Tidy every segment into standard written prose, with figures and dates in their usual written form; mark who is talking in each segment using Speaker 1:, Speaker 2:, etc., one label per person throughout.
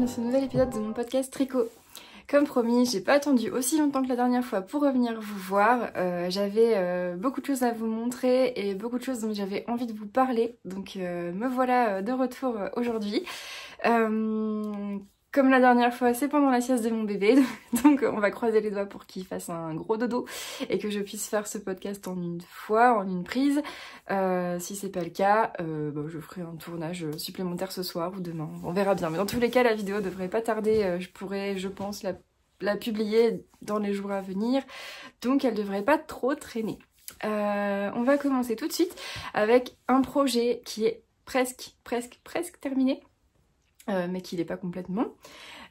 Speaker 1: dans ce nouvel épisode de mon podcast Tricot. Comme promis, j'ai pas attendu aussi longtemps que la dernière fois pour revenir vous voir. J'avais beaucoup de choses à vous montrer et beaucoup de choses dont j'avais envie de vous parler. Donc me voilà de retour aujourd'hui. Comme la dernière fois, c'est pendant la sieste de mon bébé, donc on va croiser les doigts pour qu'il fasse un gros dodo et que je puisse faire ce podcast en une fois, en une prise. Si c'est pas le cas, je ferai un tournage supplémentaire ce soir ou demain, on verra bien. Mais dans tous les cas, la vidéo devrait pas tarder, je pourrais, je pense, la publier dans les jours à venir, donc elle devrait pas trop traîner. On va commencer tout de suite avec un projet qui est presque terminé. Mais qui l'est pas complètement.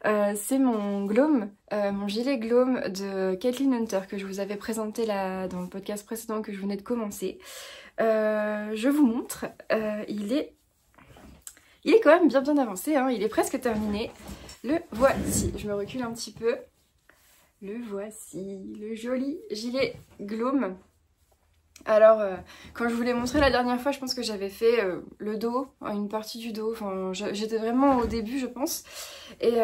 Speaker 1: C'est mon Gloam, mon gilet Gloam de Caitlin Hunter que je vous avais présenté là dans le podcast précédent que je venais de commencer. Je vous montre, il est quand même bien avancé, hein, il est presque terminé. Le voici, je me recule un petit peu. Le voici, le joli gilet Gloam. Alors, quand je vous l'ai montré la dernière fois, je pense que j'avais fait le dos, une partie du dos, enfin j'étais vraiment au début je pense. Et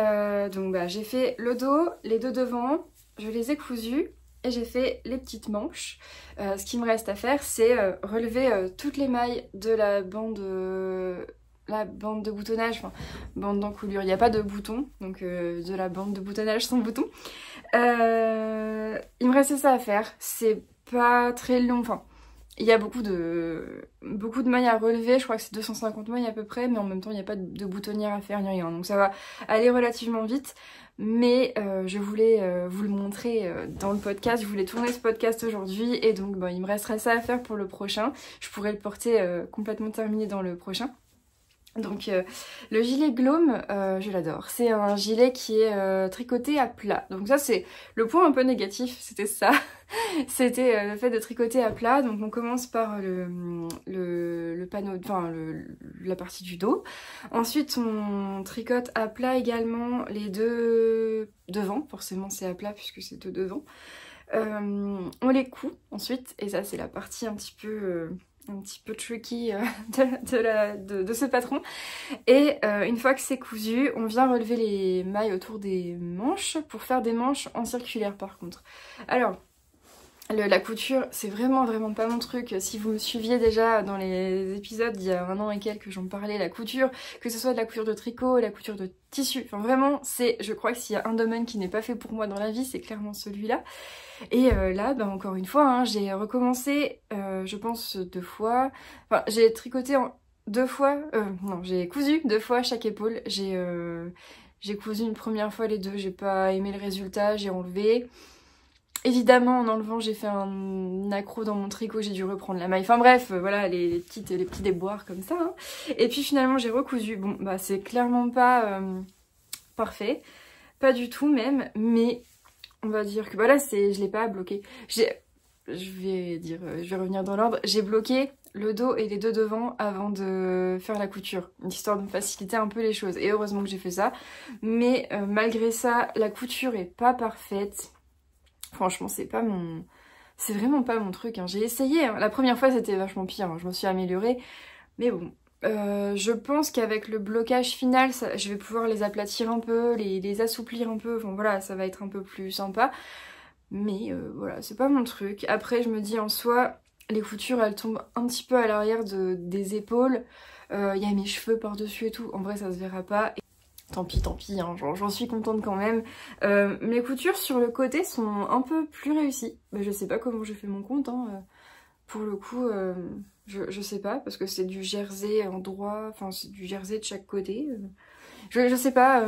Speaker 1: donc j'ai fait le dos, les deux devant, je les ai cousus et j'ai fait les petites manches. Ce qui me reste à faire, c'est relever toutes les mailles de la bande de boutonnage, enfin bande d'encoulure, il n'y a pas de bouton, donc de la bande de boutonnage sans bouton. Il me restait ça à faire, c'est pas très long, enfin il y a beaucoup de mailles à relever, je crois que c'est 250 mailles à peu près, mais en même temps il n'y a pas de boutonnière à faire ni rien, donc ça va aller relativement vite. Mais je voulais vous le montrer dans le podcast, je voulais tourner ce podcast aujourd'hui et donc il me resterait ça à faire pour le prochain. Je pourrais le porter complètement terminé dans le prochain. Donc le gilet Gloam, je l'adore. C'est un gilet qui est tricoté à plat. Donc ça c'est le point un peu négatif, c'était ça. C'était le fait de tricoter à plat. Donc on commence par le panneau, enfin la partie du dos. Ensuite on tricote à plat également les deux devant. Forcément c'est à plat puisque c'est deux devant. On les coud ensuite et ça c'est la partie un petit peu tricky de ce patron. Et une fois que c'est cousu, on vient relever les mailles autour des manches pour faire des manches en circulaire par contre. Alors, la couture, c'est vraiment pas mon truc. Si vous me suiviez déjà dans les épisodes il y a 1 an et quelques, j'en parlais, la couture, que ce soit de la couture de tricot, la couture de tissu, enfin vraiment, je crois que s'il y a un domaine qui n'est pas fait pour moi dans la vie, c'est clairement celui-là. Et là, encore une fois, hein, j'ai recommencé, je pense 2 fois, enfin j'ai tricoté en 2 fois, non, j'ai cousu 2 fois chaque épaule, j'ai cousu une première fois les deux, j'ai pas aimé le résultat, j'ai enlevé. Évidemment, en enlevant, j'ai fait un accroc dans mon tricot, j'ai dû reprendre la maille. Enfin bref, voilà, les petits déboires comme ça. Hein. Et puis finalement, j'ai recousu. Bon, c'est clairement pas parfait. Pas du tout même, mais on va dire que là, je l'ai pas bloqué. Je vais revenir dans l'ordre. J'ai bloqué le dos et les deux devant avant de faire la couture, histoire de me faciliter un peu les choses. Et heureusement que j'ai fait ça. Mais malgré ça, la couture est pas parfaite. Franchement, c'est vraiment pas mon truc. Hein. J'ai essayé. Hein. La première fois, c'était vachement pire. Hein. Je me suis améliorée. Mais bon, je pense qu'avec le blocage final, je vais pouvoir les aplatir un peu, les assouplir un peu. Enfin voilà, ça va être un peu plus sympa. Mais voilà, c'est pas mon truc. Après, je me dis en soi, les coutures, elles tombent un petit peu à l'arrière des épaules. Il y a mes cheveux par-dessus et tout. En vrai, ça se verra pas. Tant pis, hein, j'en suis contente quand même. Mes coutures sur le côté sont un peu plus réussies. Mais je sais pas comment j'ai fait mon compte. Hein. Pour le coup, je sais pas, parce que c'est du jersey en droit, enfin c'est du jersey de chaque côté. Je sais pas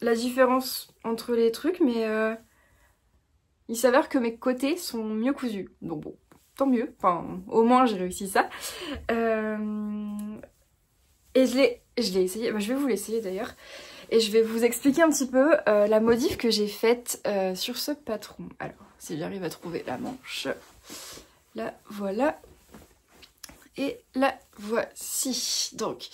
Speaker 1: la différence entre les trucs, mais il s'avère que mes côtés sont mieux cousus. Donc bon, tant mieux. Enfin, au moins j'ai réussi ça. Et je l'ai essayé, je vais vous l'essayer d'ailleurs, et je vais vous expliquer un petit peu la modif que j'ai faite sur ce patron. Alors, si j'arrive à trouver la manche, la voilà, et la voici. Donc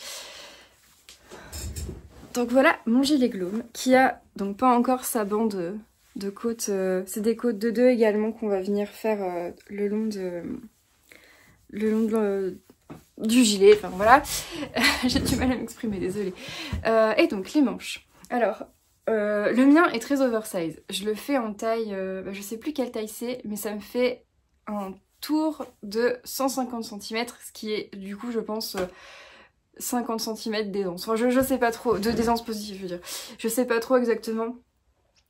Speaker 1: voilà mon gilet Gloam, qui a donc pas encore sa bande de côte, c'est des côtes de 2 également qu'on va venir faire le long de du gilet, enfin voilà. J'ai du mal à m'exprimer, désolée. Et donc les manches. Alors, le mien est très oversize. Je le fais en taille, je sais plus quelle taille c'est, mais ça me fait un tour de 150 cm, ce qui est du coup je pense 50 cm d'aisance. Enfin je sais pas trop, de d'aisance positive je veux dire. Je sais pas trop exactement.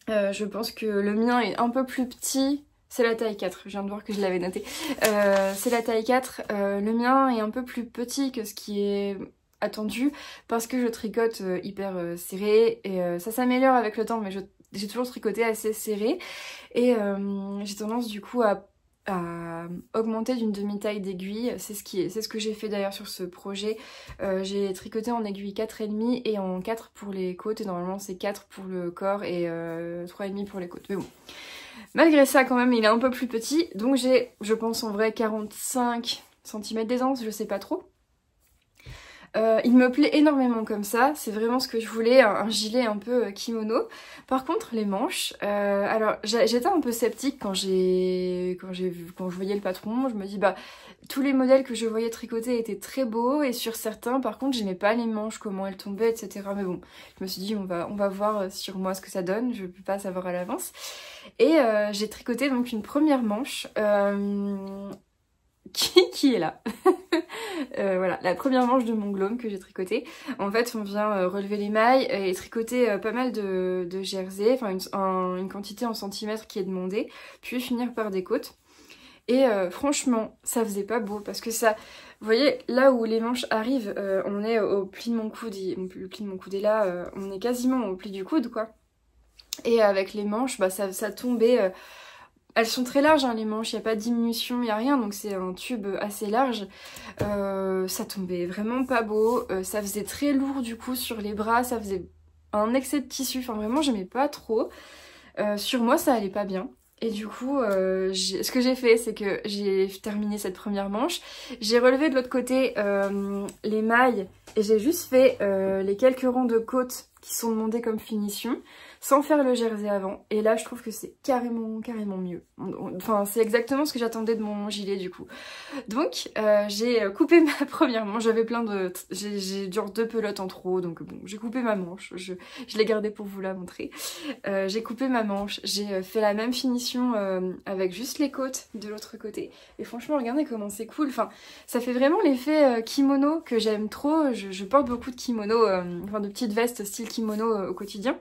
Speaker 1: Je pense que le mien est un peu plus petit. C'est la taille 4, je viens de voir que je l'avais noté. C'est la taille 4. Le mien est un peu plus petit que ce qui est attendu parce que je tricote hyper serré et ça s'améliore avec le temps, mais j'ai toujours tricoté assez serré et j'ai tendance du coup à augmenter d'une demi-taille d'aiguille. C'est ce que j'ai fait d'ailleurs sur ce projet. J'ai tricoté en aiguille 4,5 et en 4 pour les côtes et normalement c'est 4 pour le corps et 3,5 pour les côtes. Mais bon. Malgré ça, quand même, il est un peu plus petit. Donc j'ai, je pense en vrai, 45 cm d'aisance, je sais pas trop. Il me plaît énormément comme ça, c'est vraiment ce que je voulais, un gilet un peu kimono. Par contre, les manches, alors j'étais un peu sceptique quand je voyais le patron. Je me dis, bah, tous les modèles que je voyais tricoter étaient très beaux et sur certains, par contre, j'aimais pas les manches, comment elles tombaient, etc. Mais bon, je me suis dit, on va voir sur moi ce que ça donne, je peux pas savoir à l'avance. Et j'ai tricoté donc une première manche qui est là. Voilà, la première manche de mon Glome que j'ai tricoté. En fait, on vient relever les mailles et tricoter pas mal de jersey, enfin une quantité en centimètres qui est demandée, puis finir par des côtes. Et franchement, ça faisait pas beau parce que ça, vous voyez, là où les manches arrivent, on est au pli de mon coude, le pli de mon coude est là, on est quasiment au pli du coude, quoi. Et avec les manches, bah ça tombait. Elles sont très larges hein, les manches, il n'y a pas de diminution, il n'y a rien, donc c'est un tube assez large. Ça tombait vraiment pas beau, ça faisait très lourd du coup sur les bras, ça faisait un excès de tissu, enfin vraiment j'aimais pas trop. Sur moi ça allait pas bien. Et du coup, ce que j'ai fait, c'est que j'ai terminé cette première manche. J'ai relevé de l'autre côté les mailles et j'ai juste fait les quelques rangs de côtes qui sont demandés comme finition, sans faire le jersey avant. Et là, je trouve que c'est carrément mieux. Enfin, c'est exactement ce que j'attendais de mon gilet du coup. Donc, j'ai coupé ma première manche. J'avais plein de... J'ai genre 2 pelotes en trop, donc bon, j'ai coupé ma manche. Je l'ai gardée pour vous la montrer. J'ai coupé ma manche. J'ai fait la même finition avec juste les côtes de l'autre côté. Et franchement, regardez comment c'est cool. Enfin, ça fait vraiment l'effet kimono que j'aime trop. Je porte beaucoup de kimono, enfin de petites vestes style kimono au quotidien.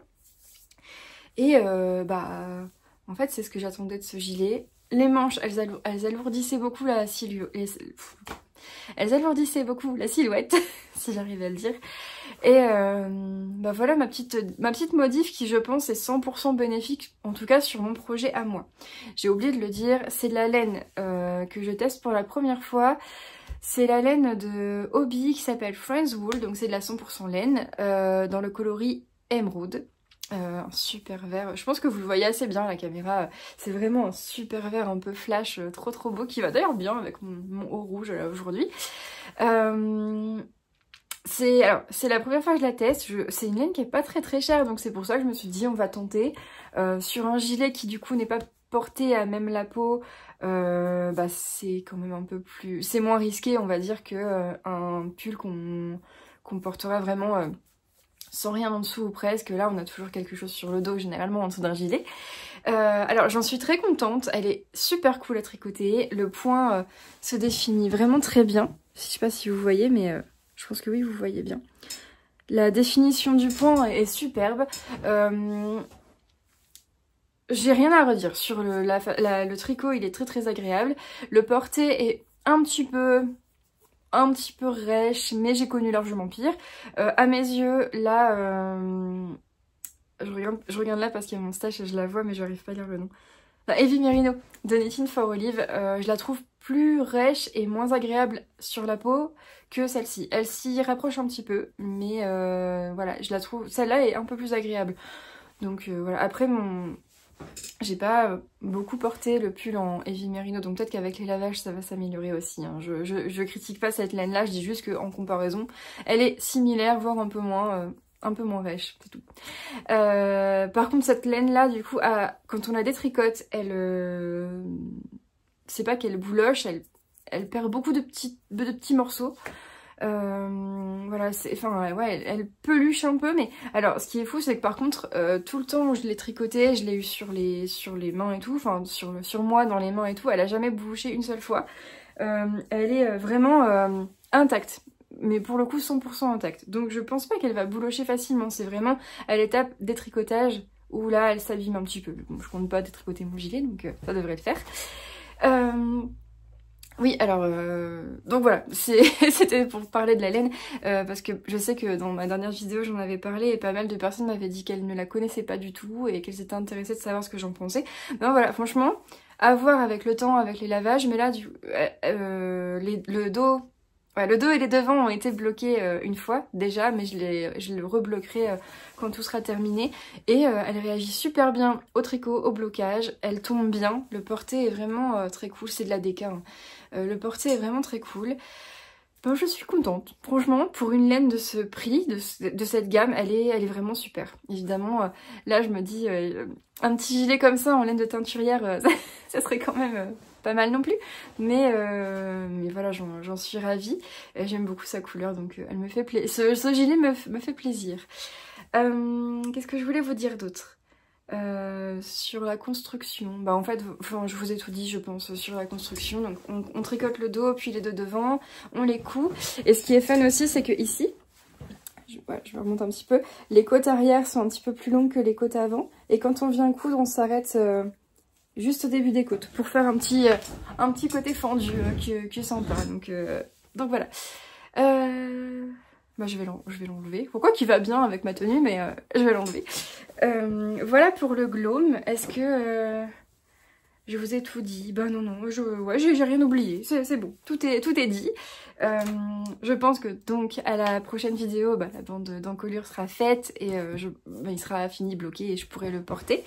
Speaker 1: Et bah, en fait, c'est ce que j'attendais de ce gilet. Les manches, elles alourdissaient beaucoup la silhouette. Elles alourdissaient beaucoup la silhouette, si j'arrive à le dire. Et bah voilà ma petite modif qui, je pense, est 100% bénéfique, en tout cas sur mon projet à moi. J'ai oublié de le dire, c'est de la laine que je teste pour la première fois. C'est la laine de Hobbii qui s'appelle Friends Wool, donc c'est de la 100% laine, dans le coloris émeraude. Un super vert, je pense que vous le voyez assez bien à la caméra, c'est vraiment un super vert un peu flash, trop beau, qui va d'ailleurs bien avec mon haut rouge là aujourd'hui. C'est la première fois que je la teste, c'est une laine qui est pas très chère, donc c'est pour ça que je me suis dit on va tenter. Sur un gilet qui du coup n'est pas porté à même la peau, bah c'est quand même un peu plus... C'est moins risqué on va dire que un pull qu'on portera vraiment... sans rien en dessous ou presque. Là on a toujours quelque chose sur le dos généralement en dessous d'un gilet. Alors j'en suis très contente, elle est super cool à tricoter, le point se définit vraiment très bien. Je sais pas si vous voyez mais je pense que oui vous voyez bien. La définition du point est superbe. J'ai rien à redire sur le tricot, il est très agréable. Le porté est un petit peu rêche, mais j'ai connu largement pire. À mes yeux, là, je regarde là parce qu'il y a mon stash et je la vois, mais j'arrive pas à lire le nom. Heavy Merino de Knitting for Olive, je la trouve plus rêche et moins agréable sur la peau que celle-ci. Elle s'y rapproche un petit peu, mais voilà, je la trouve... Celle-là est un peu plus agréable. Donc voilà, après j'ai pas beaucoup porté le pull en Heavy Merino, donc peut-être qu'avec les lavages ça va s'améliorer aussi. Hein. Je critique pas cette laine là, je dis juste qu'en comparaison, elle est similaire, voire un peu moins rêche, c'est tout. Par contre cette laine là, du coup, quand on la détricote, elle... c'est pas qu'elle bouloche, elle perd beaucoup de petits morceaux. Voilà, enfin ouais, elle peluche un peu, mais alors ce qui est fou c'est que par contre tout le temps où je l'ai tricoté, je l'ai eu sur les mains et tout, enfin sur moi dans les mains et tout, elle a jamais bougé une seule fois. Elle est vraiment intacte, mais pour le coup 100% intacte, donc je pense pas qu'elle va boulocher facilement, c'est vraiment à l'étape des tricotages où là elle s'abîme un petit peu. Bon, je compte pas détricoter mon gilet, donc ça devrait le faire. Oui, alors, donc voilà, c'était pour parler de la laine, parce que je sais que dans ma dernière vidéo j'en avais parlé et pas mal de personnes m'avaient dit qu'elles ne la connaissaient pas du tout et qu'elles étaient intéressées de savoir ce que j'en pensais. Ben voilà, franchement, à voir avec le temps, avec les lavages, mais là, le dos... Ouais, le dos et les devants ont été bloqués une fois déjà, mais je le rebloquerai quand tout sera terminé. Et elle réagit super bien au tricot, au blocage, elle tombe bien. Le porté est vraiment très cool, c'est de la DK. Hein. Le porté est vraiment très cool. Ben, je suis contente. Franchement, pour une laine de ce prix, de cette gamme, elle est vraiment super. Évidemment, là je me dis, un petit gilet comme ça en laine de teinturière, ça serait quand même... pas mal non plus, mais voilà, j'en suis ravie. J'aime beaucoup sa couleur, donc elle me fait plaisir. Ce gilet me fait plaisir. Qu'est-ce que je voulais vous dire d'autre sur la construction? Bah en fait, enfin, je vous ai tout dit, je pense, sur la construction. Donc on tricote le dos, puis les deux devant, on les coud. Et ce qui est fun aussi, c'est que ici, je remonte un petit peu, les côtes arrière sont un petit peu plus longues que les côtes avant. Et quand on vient coudre, on s'arrête... juste au début des côtes pour faire un petit côté fendu qui est sympa, donc voilà. Bah je vais l'enlever, pourquoi qu'il va bien avec ma tenue, mais je vais l'enlever. Voilà pour le glaume. Est-ce que je vous ai tout dit? Bah non, ouais, j'ai rien oublié, c'est bon, tout est dit. Je pense que donc à la prochaine vidéo, bah, la bande d'encolure sera faite et il sera fini, bloqué, et je pourrai le porter.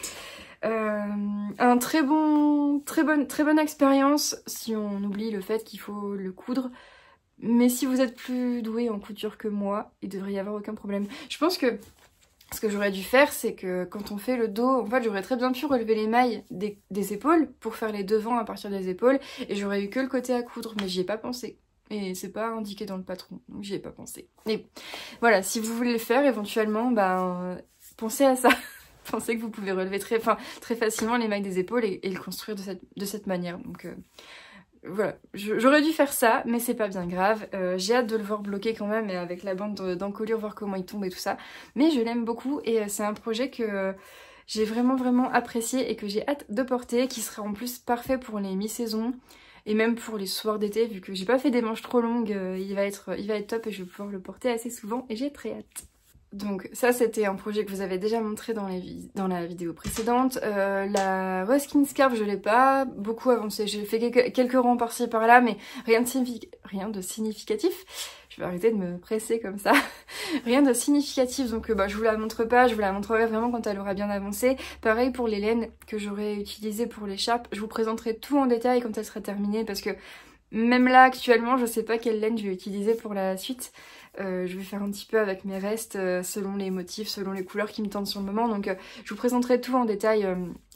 Speaker 1: Un très bonne expérience si on oublie le fait qu'il faut le coudre. Mais si vous êtes plus doué en couture que moi, il devrait y avoir aucun problème. Je pense que ce que j'aurais dû faire, c'est que quand on fait le dos, en fait j'aurais très bien pu relever les mailles des épaules pour faire les devants à partir des épaules, et j'aurais eu que le côté à coudre, mais j'y ai pas pensé. Et c'est pas indiqué dans le patron, donc j'y ai pas pensé. Et voilà, si vous voulez le faire éventuellement, ben pensez à ça. Pensez que vous pouvez relever très facilement les mailles des épaules et le construire de cette manière. Donc voilà, j'aurais dû faire ça, mais c'est pas bien grave. J'ai hâte de le voir bloqué quand même, et avec la bande d'encolure, voir comment il tombe et tout ça. Mais je l'aime beaucoup et c'est un projet que j'ai vraiment apprécié et que j'ai hâte de porter, qui sera en plus parfait pour les mi-saisons et même pour les soirs d'été, vu que j'ai pas fait des manches trop longues, il va être top et je vais pouvoir le porter assez souvent et j'ai très hâte. Donc ça c'était un projet que vous avez déjà montré dans la vidéo précédente. La Ruskin Scarf je l'ai pas beaucoup avancé, j'ai fait quelques rangs par-ci par-là, mais rien de significatif. Je vais arrêter de me presser comme ça. Rien de significatif, donc je vous la montre pas, je vous la montrerai vraiment quand elle aura bien avancé. Pareil pour les laines que j'aurais utilisées pour l'écharpe, je vous présenterai tout en détail quand elle sera terminée, parce que même là actuellement je sais pas quelle laine je vais utiliser pour la suite. Je vais faire un petit peu avec mes restes selon les motifs, selon les couleurs qui me tentent sur le moment, donc je vous présenterai tout en détail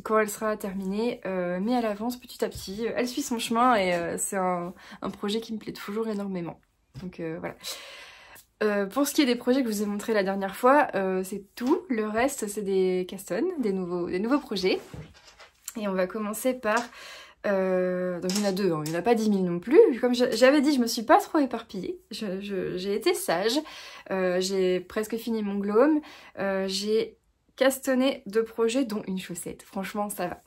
Speaker 1: quand elle sera terminée, mais elle avance petit à petit, elle suit son chemin et c'est un projet qui me plaît toujours énormément. Donc voilà. Pour ce qui est des projets que je vous ai montrés la dernière fois, c'est tout. Le reste c'est des castones, des nouveaux projets. Et on va commencer par... donc il y en a deux, hein. Il n'y en a pas 10 000 non plus. Comme j'avais dit, je me suis pas trop éparpillée. J'ai été sage. J'ai presque fini mon glaume. J'ai castonné 2 projets, dont une chaussette. Franchement, ça va.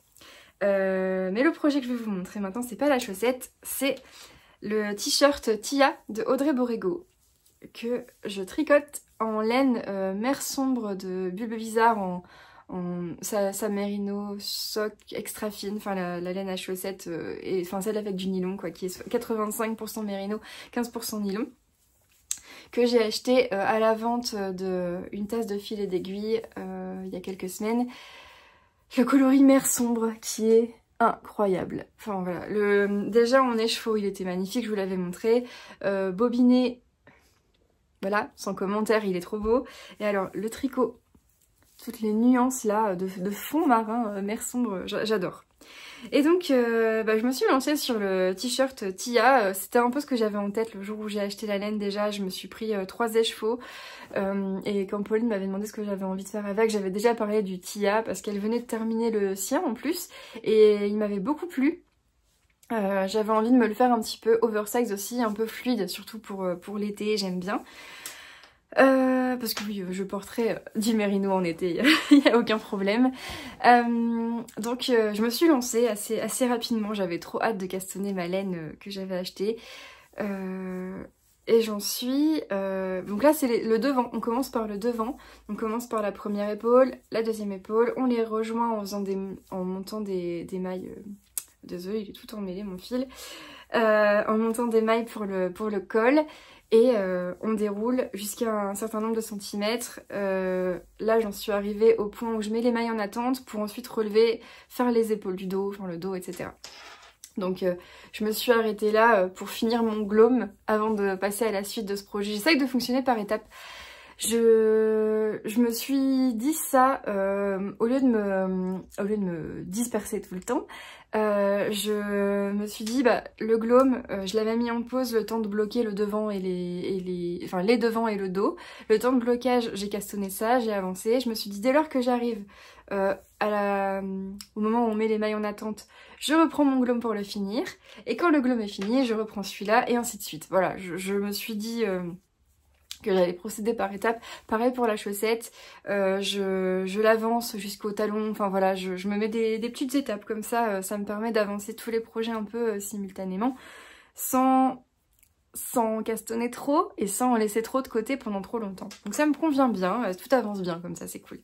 Speaker 1: Mais le projet que je vais vous montrer maintenant, c'est pas la chaussette, c'est le t-shirt Tia de Audrey Borrego, que je tricote en laine mer sombre de Bulbevizard sa merino sock extra fine, enfin la laine à chaussettes, enfin celle avec du nylon quoi, qui est 85% merino, 15% nylon, que j'ai acheté à la vente de une tasse de fil et d'aiguille il y a quelques semaines. Le coloris mer sombre qui est incroyable. Enfin voilà, déjà en écheveau il était magnifique, je vous l'avais montré. Bobiné, voilà, sans commentaire, il est trop beau. Et alors le tricot, toutes les nuances là de fond marin, mer sombre, j'adore. Et donc je me suis lancée sur le t-shirt Tia. C'était un peu ce que j'avais en tête le jour où j'ai acheté la laine. Déjà je me suis pris 3 écheveaux et quand Pauline m'avait demandé ce que j'avais envie de faire avec, j'avais déjà parlé du Tia parce qu'elle venait de terminer le sien en plus et il m'avait beaucoup plu. J'avais envie de me le faire un petit peu oversize aussi, un peu fluide, surtout pour l'été, j'aime bien. Parce que oui, je porterai du mérino en été, il n'y a aucun problème. Donc je me suis lancée assez rapidement, j'avais trop hâte de castonner ma laine que j'avais achetée. Et j'en suis... Donc là c'est le devant, on commence par le devant, on commence par la première épaule, la deuxième épaule, on les rejoint en montant des mailles... Désolée, il est tout emmêlé mon fil. En montant des mailles pour le col. Et on déroule jusqu'à un certain nombre de centimètres. Là, j'en suis arrivée au point où je mets les mailles en attente pour ensuite relever, faire les épaules du dos, enfin le dos, etc. Donc je me suis arrêtée là pour finir mon glome avant de passer à la suite de ce projet. J'essaye de fonctionner par étapes. Je me suis dit ça au lieu de me disperser tout le temps. Je me suis dit le glome je l'avais mis en pause le temps de bloquer le devant et les devants et le dos. Le temps de blocage j'ai castonné ça, j'ai avancé. Je me suis dit dès lors que j'arrive au moment où on met les mailles en attente, je reprends mon glome pour le finir. Et quand le glome est fini, je reprends celui-là et ainsi de suite. Voilà, je me suis dit... que j'allais procéder par étapes. Pareil pour la chaussette, je l'avance jusqu'au talon, enfin voilà, je me mets des petites étapes comme ça, ça me permet d'avancer tous les projets un peu simultanément, sans castonner trop et sans en laisser trop de côté pendant trop longtemps. Donc ça me convient bien, tout avance bien comme ça, c'est cool.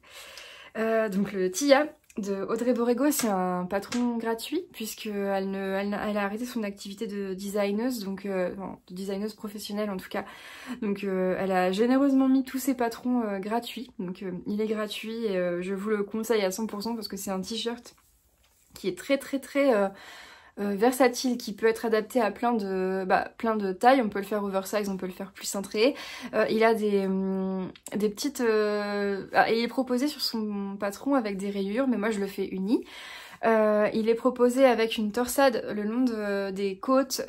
Speaker 1: Donc le Tia de Audrey Borrego, c'est un patron gratuit puisqu'elle a arrêté son activité de designeuse, donc de designeuse professionnelle en tout cas. Donc elle a généreusement mis tous ses patrons gratuits, donc il est gratuit et je vous le conseille à 100% parce que c'est un t-shirt qui est très versatile, qui peut être adapté à plein de tailles. On peut le faire oversize, on peut le faire plus cintré. Il a des petites... il est proposé sur son patron avec des rayures, mais moi je le fais uni. Il est proposé avec une torsade le long des côtes,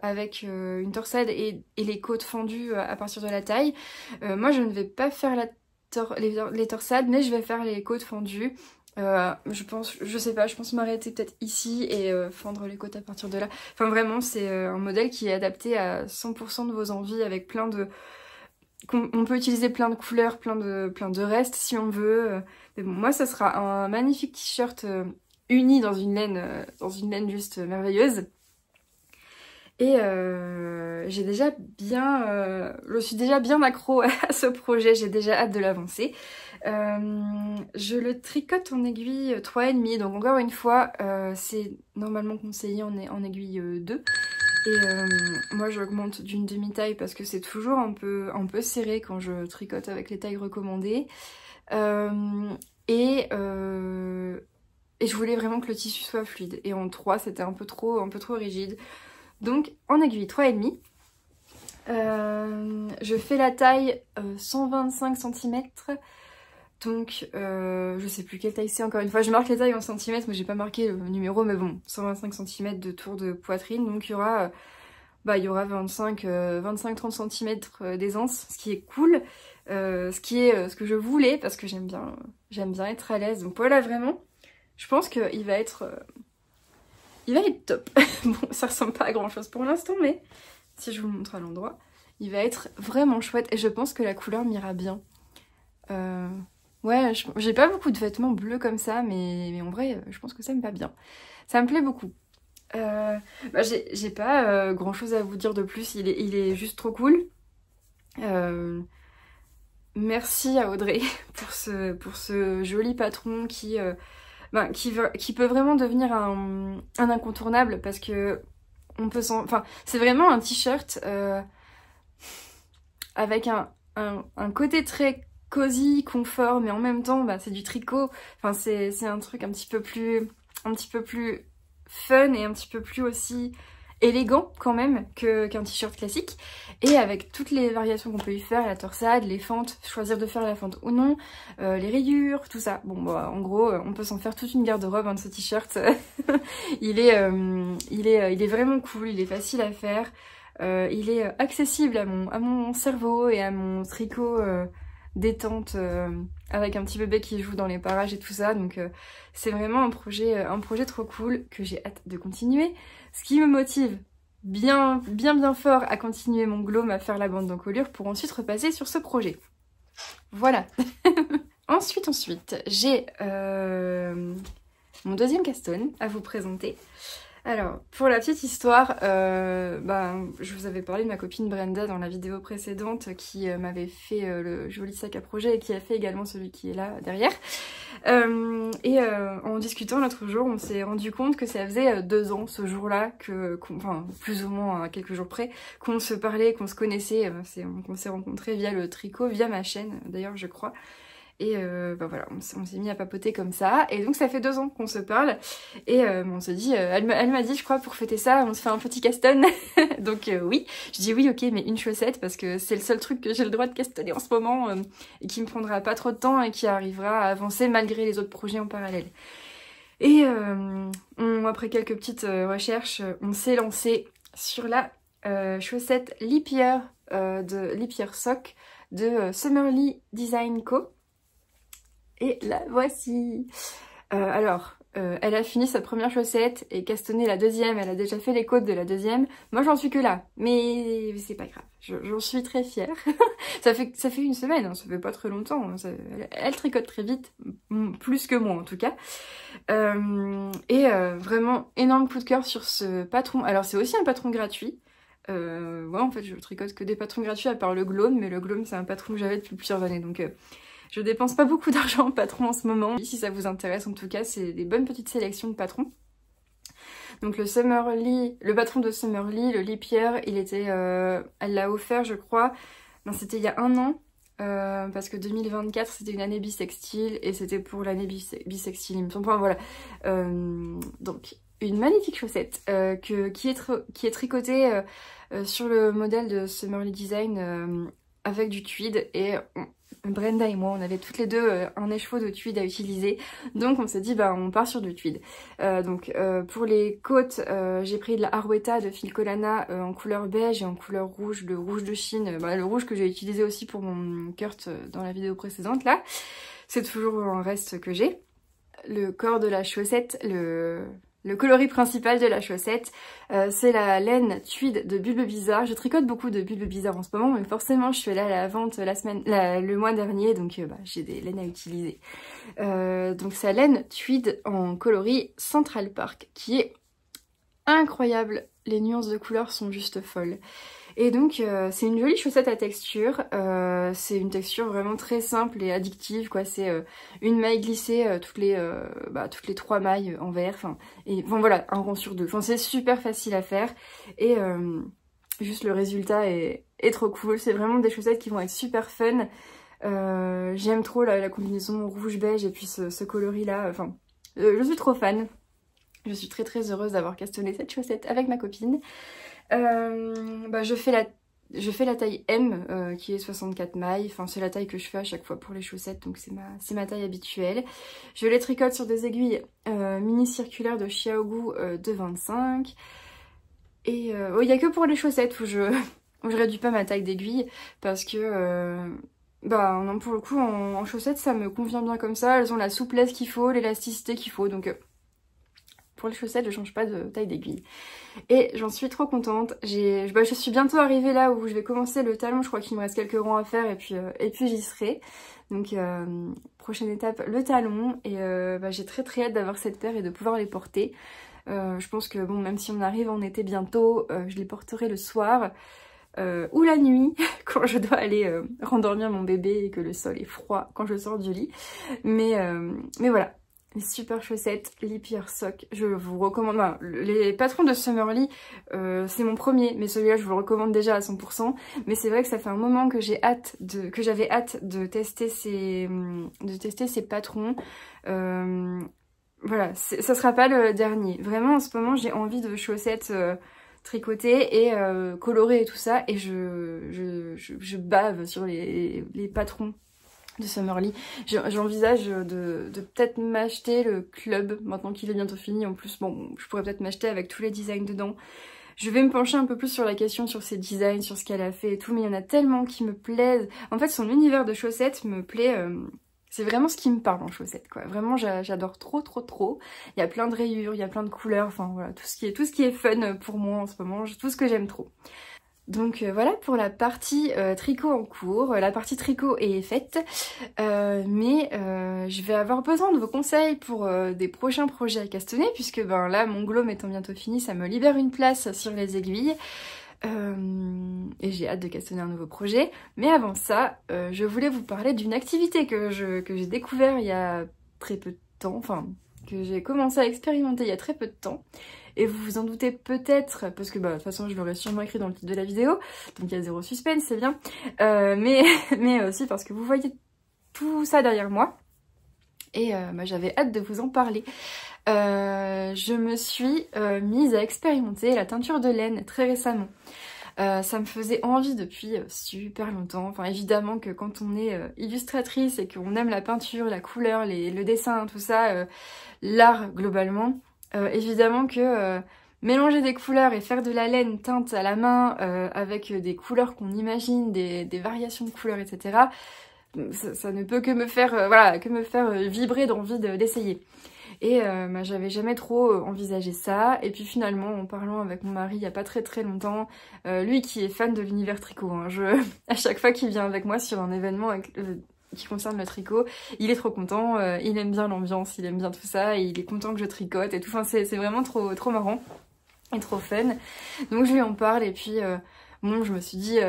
Speaker 1: avec une torsade et les côtes fendues à partir de la taille. Moi je ne vais pas faire les torsades, mais je vais faire les côtes fendues. Je pense m'arrêter peut-être ici et fendre les côtes à partir de là. Enfin vraiment c'est un modèle qui est adapté à 100% de vos envies avec plein de... On peut utiliser plein de couleurs, plein de restes si on veut. Mais bon, moi ça sera un magnifique t-shirt uni dans une laine juste merveilleuse. Et je suis déjà bien accro à ce projet, j'ai déjà hâte de l'avancer. Je le tricote en aiguille 3,5, donc encore une fois, c'est normalement conseillé en aiguille 2. Et moi j'augmente d'une demi-taille parce que c'est toujours un peu serré quand je tricote avec les tailles recommandées. Et je voulais vraiment que le tissu soit fluide. Et en 3 c'était un peu trop rigide. Donc en aiguille 3,5. Je fais la taille 125 cm. Donc je sais plus quelle taille c'est encore une fois. Je marque les tailles en centimètres mais j'ai pas marqué le numéro. Mais bon, 125 cm de tour de poitrine. Donc il y aura 25-30 cm d'aisance. Ce qui est cool. Ce qui est ce que je voulais parce que j'aime bien être à l'aise. Donc voilà vraiment. Je pense qu'il va être... il va être top. Bon, ça ressemble pas à grand chose pour l'instant, mais si je vous le montre à l'endroit, il va être vraiment chouette. Et je pense que la couleur m'ira bien. Ouais, j'ai pas beaucoup de vêtements bleus comme ça, mais en vrai, je pense que ça me va bien. Ça me plaît beaucoup. J'ai pas grand chose à vous dire de plus, il est juste trop cool. Merci à Audrey pour ce joli patron qui peut vraiment devenir un incontournable parce que on peut c'est vraiment un t-shirt avec un côté très cosy, confort, mais en même temps c'est du tricot. Enfin c'est un truc un petit peu plus fun et un petit peu plus aussi élégant quand même qu'un t-shirt classique, et avec toutes les variations qu'on peut y faire, la torsade, les fentes, choisir de faire la fente ou non, les rayures, tout ça. Bon bah en gros on peut s'en faire toute une garde-robe de ce t-shirt. il est vraiment cool, il est facile à faire, il est accessible à mon cerveau et à mon tricot détente avec un petit bébé qui joue dans les parages et tout ça, donc c'est vraiment un projet trop cool que j'ai hâte de continuer. Ce qui me motive bien fort à continuer mon glow, à faire la bande d'encolure pour ensuite repasser sur ce projet. Voilà. Ensuite, j'ai mon deuxième castone à vous présenter. Alors, pour la petite histoire, je vous avais parlé de ma copine Brenda dans la vidéo précédente qui m'avait fait le joli sac à projet et qui a fait également celui qui est là derrière. En discutant l'autre jour, on s'est rendu compte que ça faisait 2 ans ce jour-là, enfin plus ou moins à quelques jours près, qu'on se parlait, qu'on se connaissait, qu'on s'est rencontrés via le tricot, via ma chaîne d'ailleurs je crois. Et voilà, on s'est mis à papoter comme ça, et donc ça fait 2 ans qu'on se parle, et on se dit, elle m'a dit je crois pour fêter ça, on se fait un petit caston. Donc oui, je dis oui ok, mais une chaussette, parce que c'est le seul truc que j'ai le droit de castonner en ce moment, et qui me prendra pas trop de temps, et qui arrivera à avancer malgré les autres projets en parallèle. Et après quelques petites recherches, on s'est lancé sur la chaussette Leap Year de Leap Year Sock de Summerly Design Co. Et la voici. Elle a fini sa première chaussette et castonné la deuxième. Elle a déjà fait les côtes de la deuxième. Moi, j'en suis que là. Mais c'est pas grave. J'en suis très fière. ça fait 1 semaine, hein, ça fait pas très longtemps. Hein, elle tricote très vite. Plus que moi, en tout cas. Vraiment, énorme coup de cœur sur ce patron. Alors, c'est aussi un patron gratuit. Ouais, en fait, je tricote que des patrons gratuits à part le Glaume. Mais le Glaume, c'est un patron que j'avais depuis plusieurs années. Donc... je dépense pas beaucoup d'argent en patron en ce moment. Si ça vous intéresse, en tout cas, c'est des bonnes petites sélections de patrons. Donc le patron de Summerly, le Leap Year, il était, elle l'a offert, je crois. Non, c'était il y a 1 an. Parce que 2024 c'était une année bisextile et c'était pour l'année bisextile, il me semble. Enfin, voilà. Donc une magnifique chaussette qui est tricotée sur le modèle de Summerly Design avec du tweed, et Brenda et moi, on avait toutes les deux un écheveau de tweed à utiliser, donc on s'est dit bah on part sur du tweed. Pour les côtes, j'ai pris de la Arwetta de Filcolana en couleur beige et en couleur rouge, le rouge de Chine, le rouge que j'ai utilisé aussi pour mon Kurt dans la vidéo précédente là. C'est toujours un reste que j'ai. Le corps de la chaussette, le coloris principal de la chaussette, c'est la laine tweed de Bulbe Bizarre. Je tricote beaucoup de Bulbe Bizarre en ce moment, mais forcément je suis allée à la vente le mois dernier, donc j'ai des laines à utiliser. Donc c'est la laine tweed en coloris Central Park, qui est incroyable. Les nuances de couleurs sont juste folles. Et donc c'est une jolie chaussette à texture, c'est une texture vraiment très simple et addictive quoi, c'est une maille glissée toutes les 3 mailles en vert, voilà, un rond sur 2, enfin c'est super facile à faire, et juste le résultat est trop cool. C'est vraiment des chaussettes qui vont être super fun, j'aime trop la combinaison rouge-beige et puis ce coloris là, je suis trop fan. Je suis très heureuse d'avoir castonné cette chaussette avec ma copine. Je fais la taille M qui est 64 mailles, c'est la taille que je fais à chaque fois pour les chaussettes, donc c'est ma taille habituelle. Je les tricote sur des aiguilles mini circulaires de Xiaogu de 25. Et il n'y a que pour les chaussettes où je réduis pas ma taille d'aiguille, parce que non, pour le coup en chaussettes ça me convient bien comme ça, elles ont la souplesse qu'il faut, l'élasticité qu'il faut, donc pour les chaussettes je change pas de taille d'aiguille. Et j'en suis trop contente. Je suis bientôt arrivée là où je vais commencer le talon, je crois qu'il me reste quelques rangs à faire, et puis j'y serai. Donc prochaine étape, le talon, et j'ai très hâte d'avoir cette paire et de pouvoir les porter. Je pense que bon, même si on arrive en été bientôt, je les porterai le soir ou la nuit quand je dois aller rendormir mon bébé et que le sol est froid quand je sors du lit. Mais voilà. Les super chaussettes, Leap Year Sock, je vous recommande. Les patrons de Summerly, c'est mon premier, mais celui-là je vous le recommande déjà à 100%. Mais c'est vrai que ça fait un moment que j'avais hâte de tester ces patrons. Voilà, ça sera pas le dernier. Vraiment en ce moment j'ai envie de chaussettes tricoter et colorer et tout ça, et je bave sur les patrons de Summerly. J'envisage de peut-être m'acheter le club, maintenant qu'il est bientôt fini. En plus, bon, je pourrais peut-être m'acheter avec tous les designs dedans. Je vais me pencher un peu plus sur la question, sur ses designs, sur ce qu'elle a fait et tout, mais il y en a tellement qui me plaisent. En fait, son univers de chaussettes me plaît... c'est vraiment ce qui me parle en chaussettes, quoi. Vraiment, j'adore trop, trop, trop. Il y a plein de rayures, il y a plein de couleurs, enfin voilà, tout ce qui est fun pour moi en ce moment, tout ce que j'aime trop. Donc voilà pour la partie tricot en cours. La partie tricot est faite, mais je vais avoir besoin de vos conseils pour des prochains projets à castonner, puisque ben là, mon glome étant bientôt fini, ça me libère une place sur les aiguilles. Et j'ai hâte de castonner un nouveau projet. Mais avant ça, je voulais vous parler d'une activité que j'ai découvert il y a très peu de temps, enfin que j'ai commencé à expérimenter il y a très peu de temps. Et vous vous en doutez peut-être, parce que bah, de toute façon je l'aurais sûrement écrit dans le titre de la vidéo, donc il y a zéro suspense, c'est bien. Mais aussi parce que vous voyez tout ça derrière moi. Et bah, j'avais hâte de vous en parler. Je me suis mise à expérimenter la teinture de laine très récemment. Ça me faisait envie depuis super longtemps. Enfin évidemment que quand on est illustratrice et qu'on aime la peinture, la couleur, le dessin, tout ça, l'art globalement, évidemment que mélanger des couleurs et faire de la laine teinte à la main avec des couleurs qu'on imagine, des variations de couleurs, etc. Ça ne peut que me faire, voilà, vibrer d'envie d'essayer. Et bah, j'avais jamais trop envisagé ça. Et puis finalement, en parlant avec mon mari il y a pas très longtemps, lui qui est fan de l'univers tricot, hein, à chaque fois qu'il vient avec moi sur un événement qui concerne le tricot, il est trop content, il aime bien l'ambiance, il aime bien tout ça, et il est content que je tricote et tout. Enfin, c'est vraiment trop marrant et trop fun. Donc je lui en parle et puis bon, je me suis dit...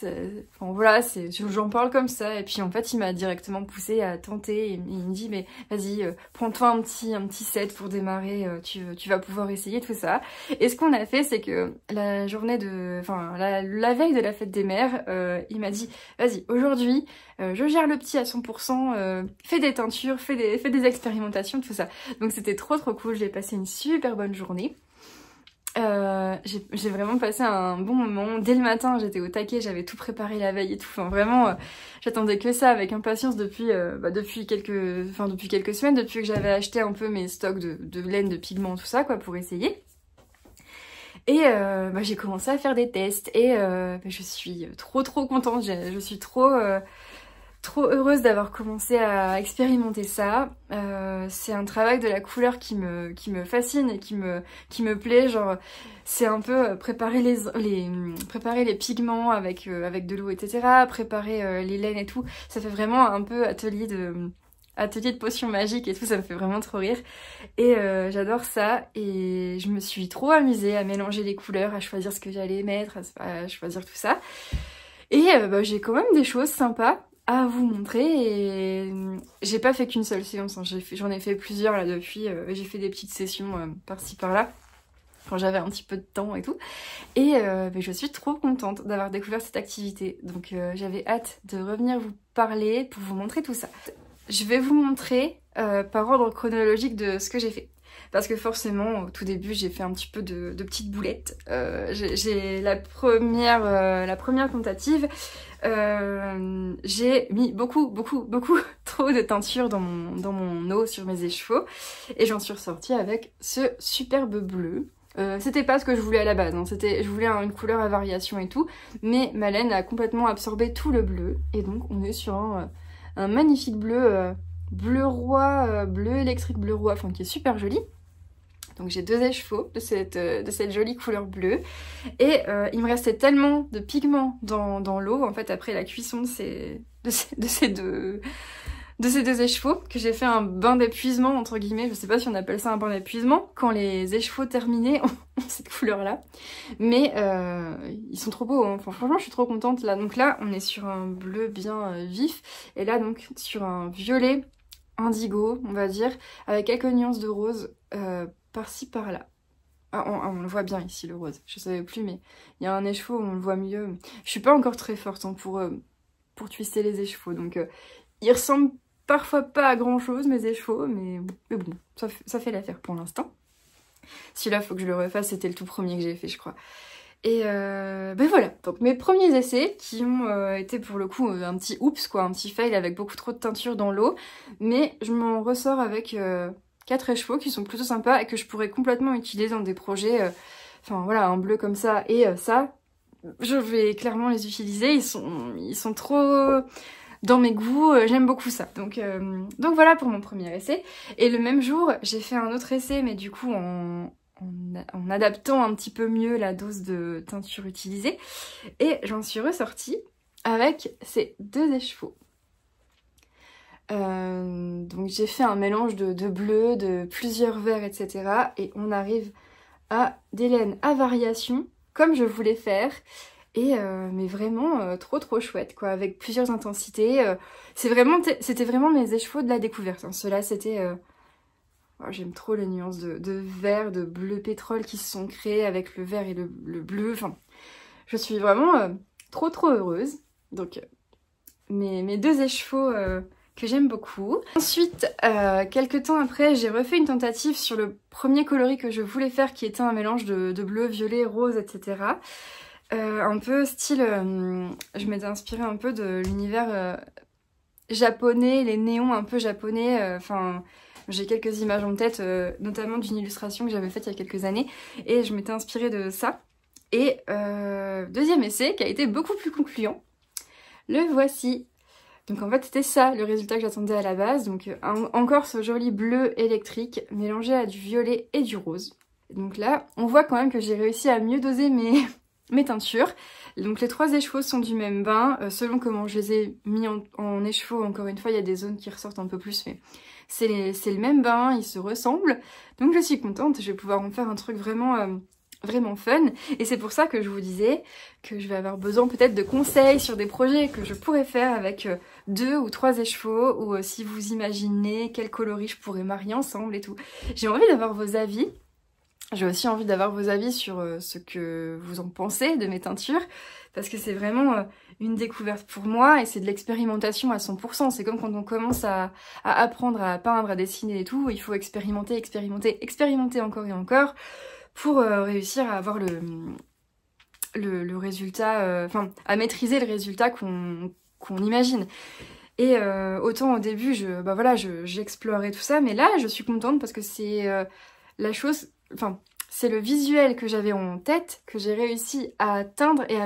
Speaker 1: Enfin voilà, j'en parle comme ça, et puis en fait il m'a directement poussé à tenter, et il me dit mais vas-y, prends-toi un petit set pour démarrer, tu vas pouvoir essayer tout ça. Et ce qu'on a fait, c'est que la journée la veille de la fête des mères, il m'a dit vas-y, aujourd'hui je gère le petit à 100%, fais des teintures, fais des expérimentations, tout ça. Donc c'était trop cool, j'ai passé une super bonne journée. J'ai vraiment passé un bon moment. Dès le matin, j'étais au taquet, j'avais tout préparé la veille et tout. Enfin, vraiment, j'attendais que ça avec impatience depuis quelques semaines, depuis que j'avais acheté un peu mes stocks de laine, de pigments, tout ça, quoi, pour essayer. Et bah, j'ai commencé à faire des tests et bah, je suis trop contente. Je suis trop heureuse d'avoir commencé à expérimenter ça. C'est un travail de la couleur qui me fascine et qui me plaît. Genre, c'est un peu préparer les pigments avec de l'eau, etc. Préparer les laines et tout. Ça fait vraiment un peu atelier de potions magiques et tout. Ça me fait vraiment trop rire. Et j'adore ça. Et je me suis trop amusée à mélanger les couleurs, à choisir ce que j'allais mettre, à choisir tout ça. Et bah, j'ai quand même des choses sympas à vous montrer, et j'ai pas fait qu'une seule séance, hein. J'en ai fait plusieurs là depuis, j'ai fait des petites sessions par-ci par-là quand j'avais un petit peu de temps et tout, et bah, je suis trop contente d'avoir découvert cette activité, donc j'avais hâte de revenir vous parler pour vous montrer tout ça. Je vais vous montrer par ordre chronologique de ce que j'ai fait. Parce que forcément, au tout début, j'ai fait un petit peu de petites boulettes. J'ai la première tentative, j'ai mis beaucoup trop de teinture dans mon eau sur mes échevaux. Et j'en suis ressortie avec ce superbe bleu. C'était pas ce que je voulais à la base, hein. Je voulais une couleur à variation et tout. Mais ma laine a complètement absorbé tout le bleu. Et donc, on est sur un magnifique bleu, bleu roi, bleu électrique bleu roi, enfin qui est super joli. Donc j'ai 2 échevaux de cette jolie couleur bleue. Et il me restait tellement de pigments dans l'eau, en fait, après la cuisson de ces deux échevaux, que j'ai fait un bain d'épuisement, entre guillemets. Je sais pas si on appelle ça un bain d'épuisement, quand les échevaux terminés ont cette couleur-là. Mais ils sont trop beaux, hein. Enfin, franchement, je suis trop contente, là. Donc là, on est sur un bleu bien vif. Et là, donc, sur un violet indigo, on va dire, avec quelques nuances de rose par-ci, par-là. Ah, on le voit bien ici, le rose. Je savais plus, mais il y a un écheveau où on le voit mieux. Je suis pas encore très forte, hein, pour twister les écheveaux. Donc, ils ressemblent parfois pas à grand-chose, mes écheveaux, mais bon, ça fait l'affaire pour l'instant. Celui-là, faut que je le refasse, c'était le tout premier que j'ai fait, je crois. Et ben voilà, donc mes premiers essais qui ont été pour le coup un petit oups quoi, un petit fail avec beaucoup trop de teinture dans l'eau, mais je m'en ressors avec 4 échevaux qui sont plutôt sympas et que je pourrais complètement utiliser dans des projets, enfin voilà, un bleu comme ça et ça, je vais clairement les utiliser, ils sont trop dans mes goûts, j'aime beaucoup ça. Donc voilà pour mon premier essai. Et le même jour, j'ai fait un autre essai, mais du coup en adaptant un petit peu mieux la dose de teinture utilisée. Et j'en suis ressortie avec ces 2 échevaux. Donc j'ai fait un mélange de bleu, de plusieurs verts, etc. Et on arrive à des laines à variation, comme je voulais faire. Et mais vraiment trop chouette quoi, avec plusieurs intensités. C'était vraiment mes échevaux de la découverte. Hein. Ceux-là c'était... Oh, j'aime trop les nuances de vert, de bleu pétrole qui se sont créées avec le vert et le bleu. Enfin, je suis vraiment trop heureuse. Donc, mes 2 échevaux que j'aime beaucoup. Ensuite, quelques temps après, j'ai refait une tentative sur le premier coloris que je voulais faire, qui était un mélange de bleu, violet, rose, etc. Un peu style... je m'étais inspirée un peu de l'univers japonais, les néons un peu japonais, enfin... J'ai quelques images en tête, notamment d'une illustration que j'avais faite il y a quelques années, et je m'étais inspirée de ça. Et deuxième essai, qui a été beaucoup plus concluant, le voici. Donc en fait c'était ça le résultat que j'attendais à la base, donc encore ce joli bleu électrique mélangé à du violet et du rose. Donc là, on voit quand même que j'ai réussi à mieux doser mes teintures. Donc les 3 échevaux sont du même bain, selon comment je les ai mis en écheveau, encore une fois il y a des zones qui ressortent un peu plus, mais c'est le même bain, ils se ressemblent. Donc je suis contente, je vais pouvoir en faire un truc vraiment fun. Et c'est pour ça que je vous disais que je vais avoir besoin peut-être de conseils sur des projets que je pourrais faire avec 2 ou 3 écheveaux, ou si vous imaginez quel coloris je pourrais marier ensemble et tout. J'ai envie d'avoir vos avis. J'ai aussi envie d'avoir vos avis sur ce que vous en pensez de mes teintures, parce que c'est vraiment une découverte pour moi et c'est de l'expérimentation à 100%. C'est comme quand on commence à apprendre à peindre, à dessiner et tout, il faut expérimenter encore et encore pour réussir à avoir le résultat, enfin à maîtriser le résultat qu'on imagine. Et autant au début, j'explorais tout ça, mais là je suis contente parce que c'est la chose... Enfin, c'est le visuel que j'avais en tête, que j'ai réussi à atteindre, et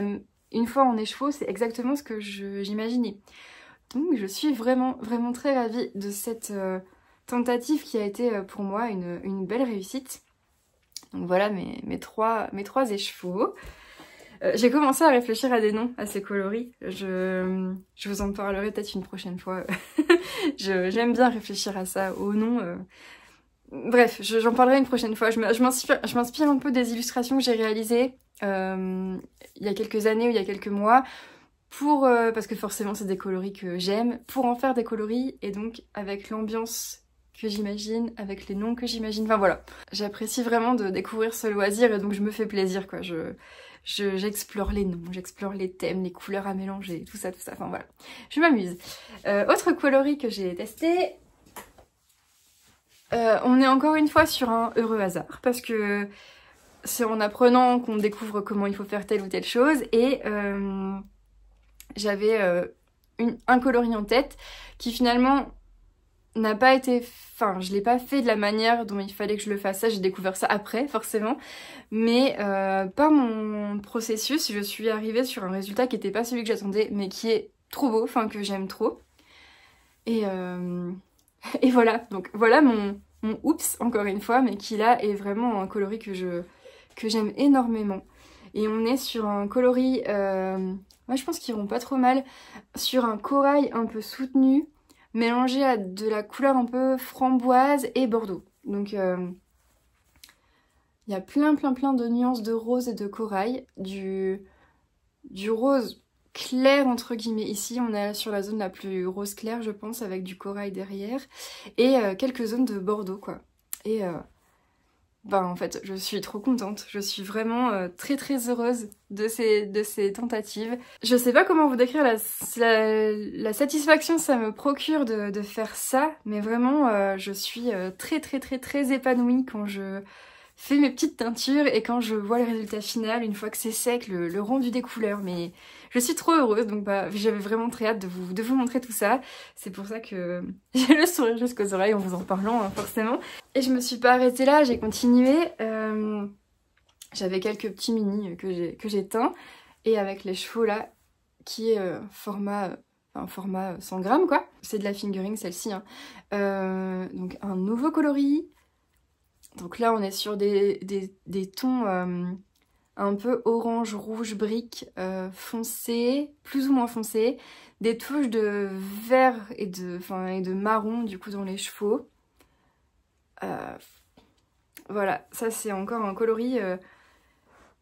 Speaker 1: une fois en écheveau, c'est exactement ce que j'imaginais. Donc je suis vraiment très ravie de cette tentative qui a été pour moi une belle réussite. Donc voilà mes trois écheveaux. J'ai commencé à réfléchir à des noms à ces coloris. Je vous en parlerai peut-être une prochaine fois. J'aime bien réfléchir à ça, aux noms. Bref, j'en parlerai une prochaine fois. Je m'inspire un peu des illustrations que j'ai réalisées il y a quelques années ou il y a quelques mois, parce que forcément c'est des coloris que j'aime, pour en faire des coloris, et donc avec l'ambiance que j'imagine, avec les noms que j'imagine, enfin voilà. J'apprécie vraiment de découvrir ce loisir, et donc je me fais plaisir quoi. J'explore les noms, j'explore les thèmes, les couleurs à mélanger, tout ça, enfin voilà. Je m'amuse. Autre coloris que j'ai testé... on est encore une fois sur un heureux hasard, parce que c'est en apprenant qu'on découvre comment il faut faire telle ou telle chose, et j'avais un coloris en tête qui finalement n'a pas été... Enfin, je l'ai pas fait de la manière dont il fallait que je le fasse, ça j'ai découvert ça après forcément, mais par mon processus, je suis arrivée sur un résultat qui n'était pas celui que j'attendais, mais qui est trop beau, enfin que j'aime trop. Et voilà, donc voilà mon oups, encore une fois, mais qui là est vraiment un coloris que j'aime énormément. Et on est sur un coloris, moi je pense qu'ils vont pas trop mal, sur un corail un peu soutenu, mélangé à de la couleur un peu framboise et bordeaux. Donc il y a plein de nuances de rose et de corail, du rose clair entre guillemets. Ici on est sur la zone la plus rose claire je pense, avec du corail derrière, et quelques zones de bordeaux quoi. Et en fait je suis trop contente, je suis vraiment très heureuse de ces tentatives. Je sais pas comment vous décrire la satisfaction que ça me procure de faire ça, mais vraiment je suis très épanouie quand fais mes petites teintures et quand je vois le résultat final, une fois que c'est sec, le rendu des couleurs, mais je suis trop heureuse, donc bah j'avais vraiment très hâte de vous montrer tout ça. C'est pour ça que j'ai le sourire jusqu'aux oreilles en vous en parlant, hein, forcément. Et je me suis pas arrêtée là, j'ai continué. J'avais quelques petits mini que j'ai teints et avec les chevaux là, qui est format 100 grammes quoi. C'est de la fingering celle-ci, hein. Donc un nouveau coloris. Donc là on est sur des tons un peu orange, rouge, brique, foncé, plus ou moins foncé. Des touches de vert et de marron du coup dans les chevaux. Voilà, ça c'est encore un coloris...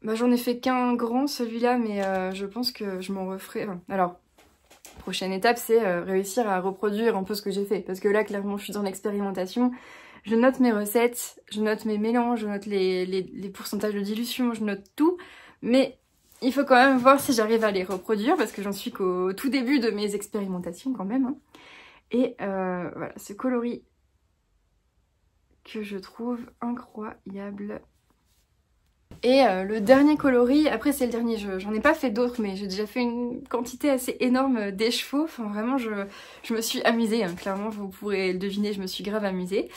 Speaker 1: Bah, j'en ai fait qu'un grand celui-là, mais je pense que je m'en referai... Enfin, alors, prochaine étape, c'est réussir à reproduire un peu ce que j'ai fait. Parce que là, clairement, je suis dans l'expérimentation. Je note mes recettes, je note mes mélanges, je note les pourcentages de dilution, je note tout. Mais il faut quand même voir si j'arrive à les reproduire, parce que j'en suis qu'au tout début de mes expérimentations quand même, hein. Et voilà, ce coloris que je trouve incroyable. Et le dernier coloris, après c'est le dernier, j'en ai pas fait d'autres, mais j'ai déjà fait une quantité assez énorme d'écheveaux. Enfin vraiment, je me suis amusée, hein. Clairement vous pourrez le deviner, je me suis grave amusée.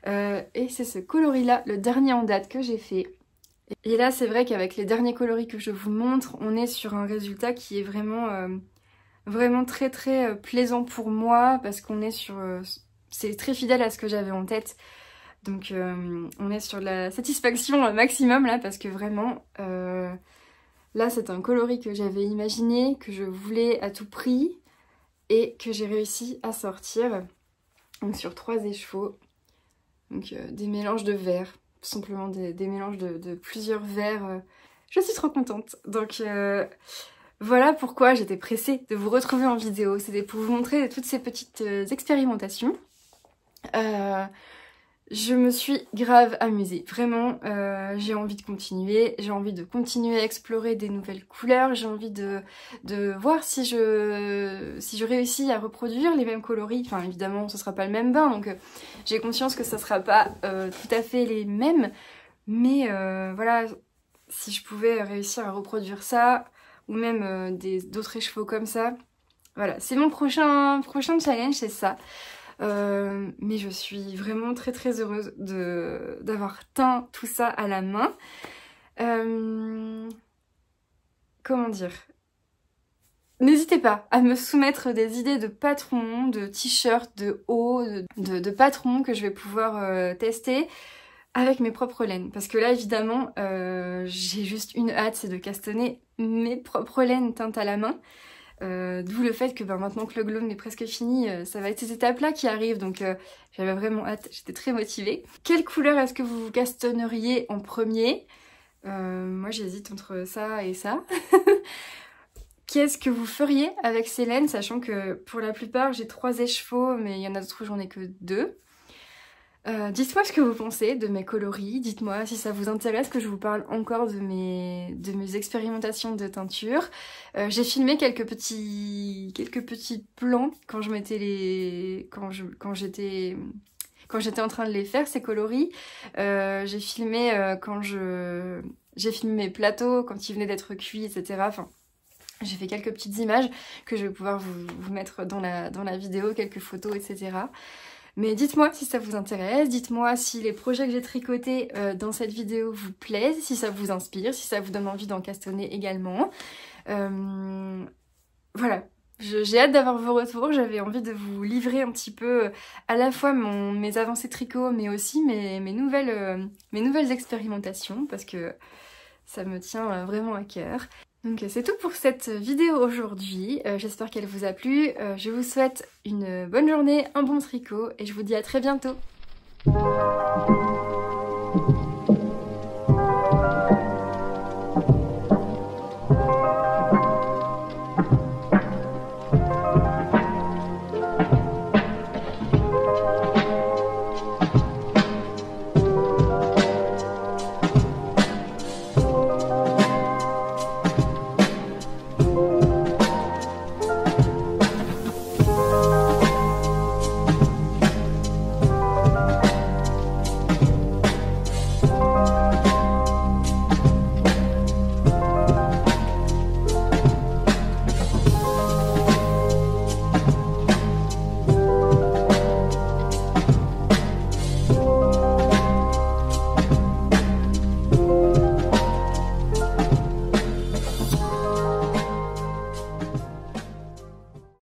Speaker 1: Et c'est ce coloris là, le dernier en date que j'ai fait. Et là c'est vrai qu'avec les derniers coloris que je vous montre, on est sur un résultat qui est vraiment très très plaisant pour moi, parce qu'on est sur... c'est très fidèle à ce que j'avais en tête. Donc on est sur la satisfaction maximum là, parce que vraiment là c'est un coloris que j'avais imaginé, que je voulais à tout prix et que j'ai réussi à sortir. Donc sur 3 écheveaux, donc des mélanges de verres, tout simplement des mélanges de plusieurs verres. Je suis trop contente. Donc voilà pourquoi j'étais pressée de vous retrouver en vidéo. C'était pour vous montrer toutes ces petites expérimentations. Je me suis grave amusée, vraiment, j'ai envie de continuer à explorer des nouvelles couleurs, j'ai envie de voir si je réussis à reproduire les mêmes coloris. Enfin évidemment ce sera pas le même bain, donc j'ai conscience que ça sera pas tout à fait les mêmes, mais voilà, si je pouvais réussir à reproduire ça, ou même d'autres écheveaux comme ça, voilà, c'est mon prochain challenge, c'est ça. Mais je suis vraiment très très heureuse d'avoir teint tout ça à la main. Comment dire? N'hésitez pas à me soumettre des idées de patrons, de t-shirts, de hauts, de patrons que je vais pouvoir tester avec mes propres laines. Parce que là évidemment j'ai juste une hâte, c'est de castonner mes propres laines teintes à la main. D'où le fait que maintenant que le glow est presque fini, ça va être ces étapes-là qui arrivent, donc j'avais vraiment hâte, j'étais très motivée. Quelle couleur est-ce que vous castonneriez en premier? Moi j'hésite entre ça et ça. Qu'est-ce que vous feriez avec ces laines, sachant que pour la plupart j'ai 3 écheveaux, mais il y en a d'autres où j'en ai que 2. Dites-moi ce que vous pensez de mes coloris, dites-moi si ça vous intéresse que je vous parle encore de mes expérimentations de teinture. J'ai filmé quelques petits plans quand je mettais quand j'étais en train de les faire, ces coloris. J'ai filmé j'ai filmé mes plateaux quand ils venaient d'être cuits, etc. Enfin, j'ai fait quelques petites images que je vais pouvoir vous mettre dans la vidéo, quelques photos, etc. Mais dites-moi si ça vous intéresse, dites-moi si les projets que j'ai tricotés dans cette vidéo vous plaisent, si ça vous inspire, si ça vous donne envie d'en castonner également. Voilà, j'ai hâte d'avoir vos retours, j'avais envie de vous livrer un petit peu à la fois mes avancées tricot, mais aussi mes nouvelles expérimentations, parce que ça me tient vraiment à cœur. Donc c'est tout pour cette vidéo aujourd'hui, j'espère qu'elle vous a plu, je vous souhaite une bonne journée, un bon tricot et je vous dis à très bientôt.